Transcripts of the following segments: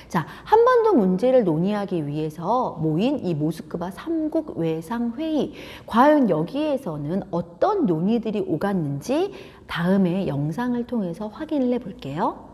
자, 한반도 문제를 논의하기 위해서 모인 이 모스크바 3국 외상회의, 과연 여기에서는 어떤 논의들이 오갔는지 다음에 영상을 통해서 확인을 해 볼게요.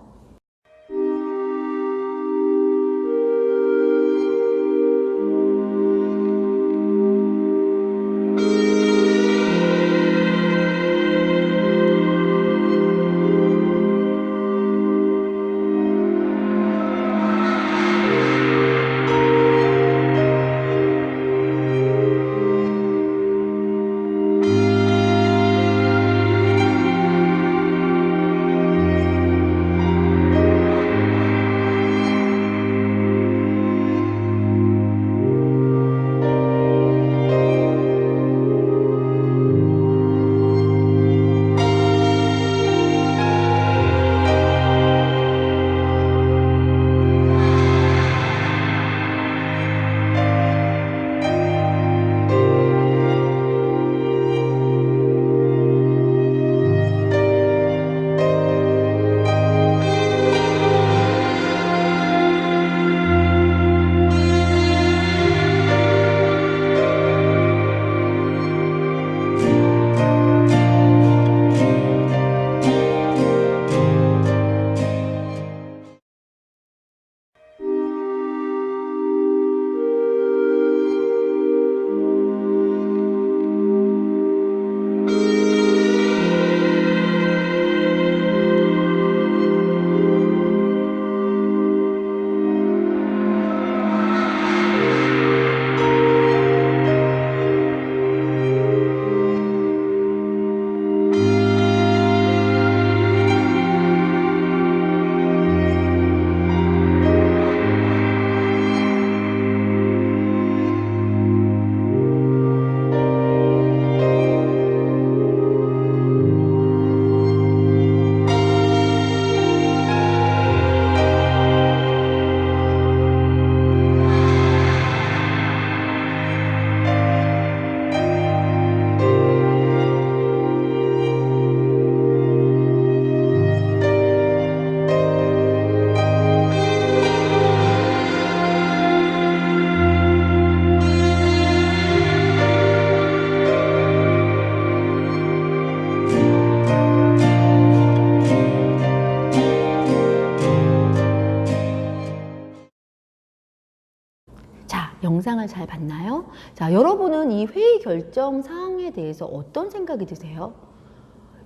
영상을 잘 봤나요? 자, 여러분은 이 회의 결정 사항에 대해서 어떤 생각이 드세요?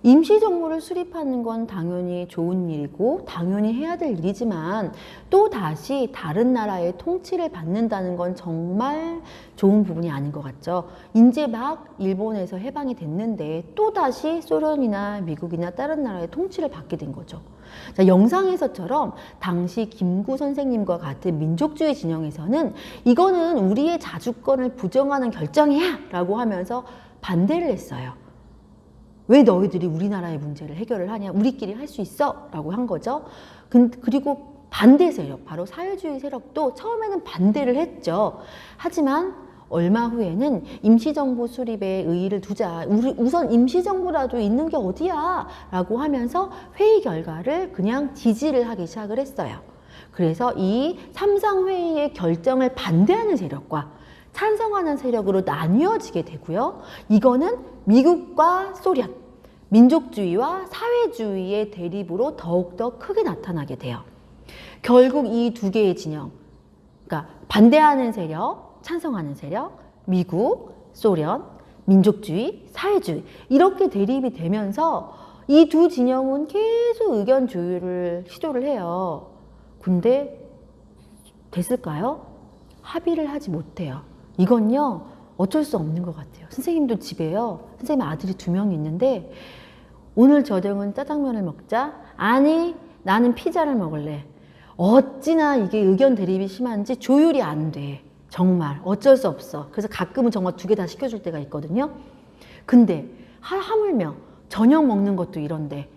임시정부를 수립하는 건 당연히 좋은 일이고 당연히 해야 될 일이지만 또 다시 다른 나라의 통치를 받는다는 건 정말 좋은 부분이 아닌 것 같죠. 이제 막 일본에서 해방이 됐는데 또 다시 소련이나 미국이나 다른 나라의 통치를 받게 된 거죠. 자, 영상에서처럼 당시 김구 선생님과 같은 민족주의 진영에서는 이거는 우리의 자주권을 부정하는 결정이야 라고 하면서 반대를 했어요. 왜 너희들이 우리나라의 문제를 해결을 하냐, 우리끼리 할 수 있어 라고 한 거죠. 그리고 반대 세력, 바로 사회주의 세력도 처음에는 반대를 했죠. 하지만 얼마 후에는 임시정부 수립에 의의를 두자, 우선 임시정부라도 있는 게 어디야 라고 하면서 회의 결과를 그냥 지지를 하기 시작을 했어요. 그래서 이 삼상회의의 결정을 반대하는 세력과 찬성하는 세력으로 나뉘어지게 되고요. 이거는 미국과 소련, 민족주의와 사회주의의 대립으로 더욱더 크게 나타나게 돼요. 결국 이 두 개의 진영, 그러니까 반대하는 세력, 찬성하는 세력, 미국, 소련, 민족주의, 사회주의 이렇게 대립이 되면서 이 두 진영은 계속 의견 조율을 시도를 해요. 근데 됐을까요? 합의를 하지 못해요. 이건요 어쩔 수 없는 것 같아요. 선생님도 집에요, 선생님 아들이 2명이 있는데 오늘 저녁은 짜장면을 먹자. 아니 나는 피자를 먹을래. 어찌나 이게 의견 대립이 심한지 조율이 안 돼. 정말 어쩔 수 없어. 그래서 가끔은 정말 2개 다 시켜줄 때가 있거든요. 근데 하물며 저녁 먹는 것도 이런데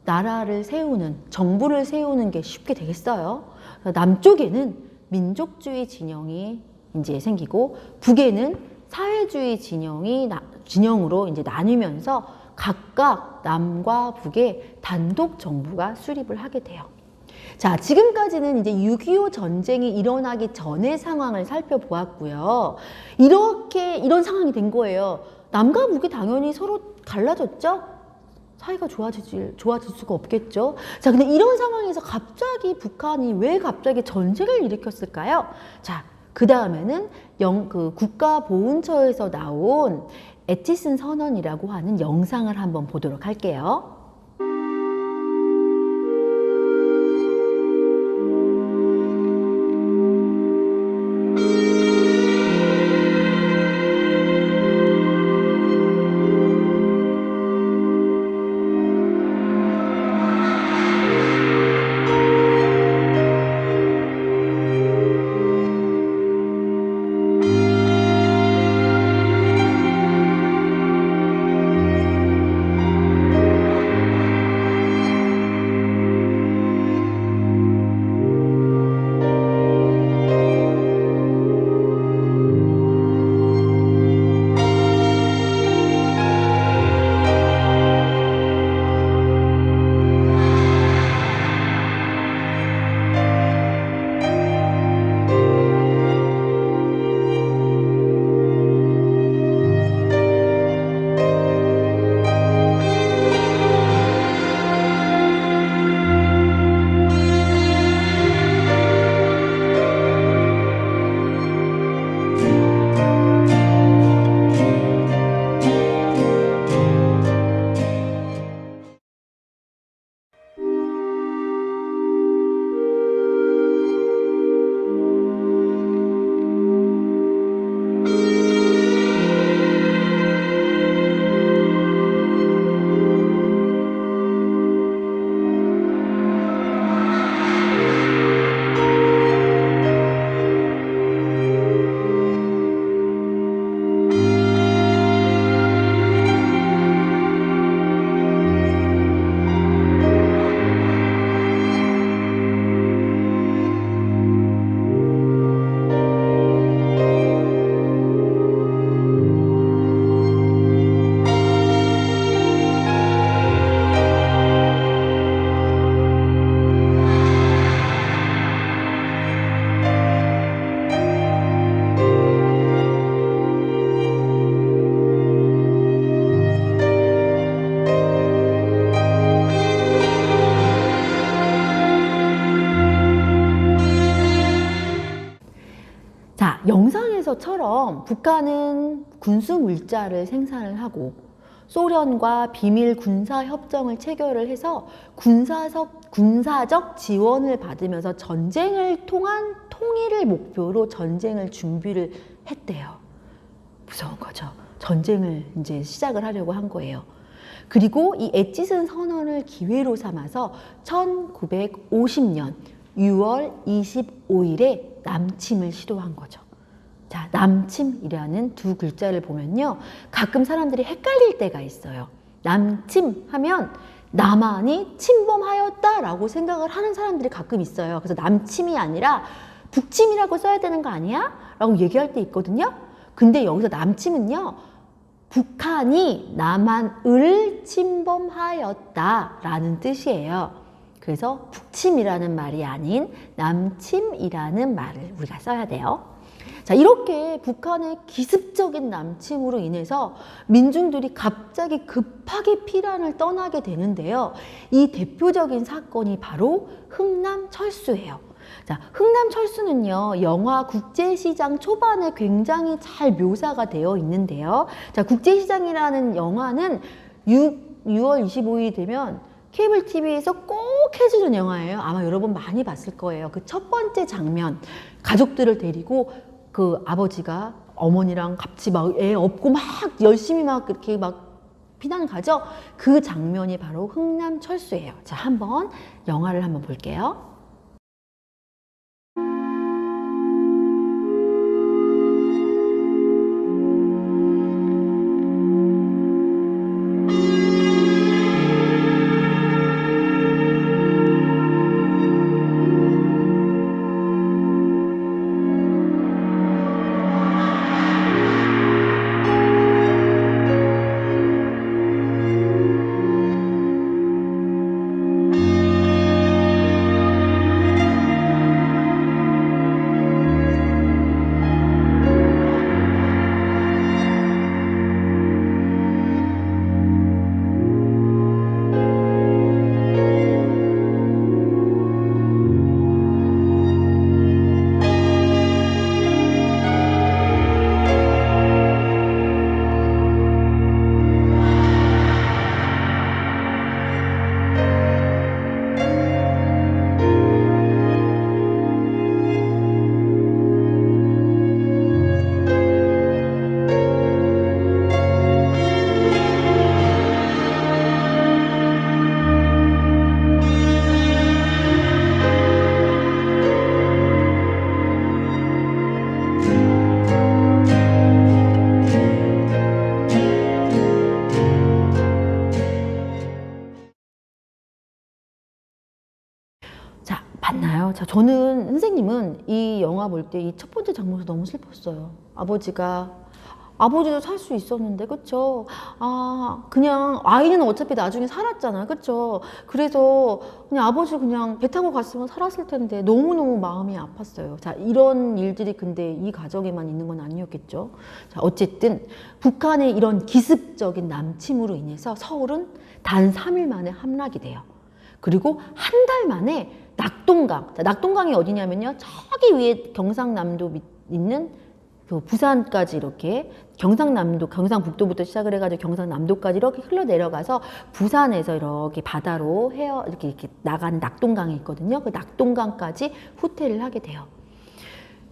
나라를 세우는, 정부를 세우는 게 쉽게 되겠어요? 남쪽에는 민족주의 진영이 이제 생기고 북에는 사회주의 진영으로 이제 나뉘면서 각각 남과 북에 단독 정부가 수립을 하게 돼요. 자, 지금까지는 이제 6.25 전쟁이 일어나기 전의 상황을 살펴보았고요. 이런 상황이 된 거예요. 남과 북이 당연히 서로 갈라졌죠? 사이가 좋아질 수가 없겠죠? 자, 근데 이런 상황에서 갑자기 북한이 왜 갑자기 전쟁을 일으켰을까요? 자, 그 다음에는 국가보훈처에서 나온 에치슨 선언이라고 하는 영상을 한번 보도록 할게요. 자, 영상에서처럼 북한은 군수 물자를 생산을 하고 소련과 비밀 군사 협정을 체결을 해서 군사적 지원을 받으면서 전쟁을 통한 통일을 목표로 전쟁을 준비를 했대요. 무서운 거죠. 전쟁을 이제 시작을 하려고 한 거예요. 그리고 이 에치슨 선언을 기회로 삼아서 1950년 6월 25일에 남침을 시도한 거죠. 자, 남침이라는 두 글자를 보면요, 가끔 사람들이 헷갈릴 때가 있어요. 남침 하면 남한이 침범하였다라고 생각을 하는 사람들이 가끔 있어요. 그래서 남침이 아니라 북침이라고 써야 되는 거 아니야? 라고 얘기할 때 있거든요. 근데 여기서 남침은요, 북한이 남한을 침범하였다라는 뜻이에요. 그래서 북침이라는 말이 아닌 남침이라는 말을 우리가 써야 돼요. 자, 이렇게 북한의 기습적인 남침으로 인해서 민중들이 갑자기 급하게 피란을 떠나게 되는데요. 이 대표적인 사건이 바로 흥남철수예요. 자, 흥남철수는요, 영화 국제시장 초반에 굉장히 잘 묘사가 되어 있는데요. 자, 국제시장이라는 영화는 6월 25일이 되면 케이블 TV에서 꼭 해주는 영화예요. 아마 여러분 많이 봤을 거예요. 그 첫 번째 장면, 가족들을 데리고 그 아버지가 어머니랑 같이 막 애 업고 막 열심히 막 이렇게 막 피난 가죠. 그 장면이 바로 흥남철수예요. 자, 한번 영화를 한번 볼게요. 맞나요? 자, 저는 선생님은 이 영화 볼 때 이 첫 번째 장면에서 너무 슬펐어요. 아버지도 살 수 있었는데, 그쵸? 아, 그냥, 아이는 어차피 나중에 살았잖아요. 그쵸? 그래서 그냥 아버지 그냥 배 타고 갔으면 살았을 텐데, 너무너무 마음이 아팠어요. 자, 이런 일들이 근데 이 가정에만 있는 건 아니었겠죠. 자, 어쨌든, 북한의 이런 기습적인 남침으로 인해서 서울은 단 3일 만에 함락이 돼요. 그리고 한 달 만에 낙동강. 자, 낙동강이 어디냐면요. 저기 위에 경상남도 있는 그 부산까지 이렇게 경상북도부터 시작을 해가지고 경상남도까지 이렇게 흘러내려가서 부산에서 이렇게 바다로 이렇게 나가는 낙동강이 있거든요. 그 낙동강까지 후퇴를 하게 돼요.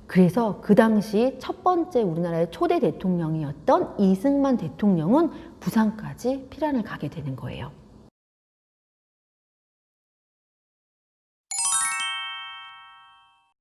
그래서 그 당시 첫 번째 우리나라의 초대 대통령이었던 이승만 대통령은 부산까지 피난을 가게 되는 거예요.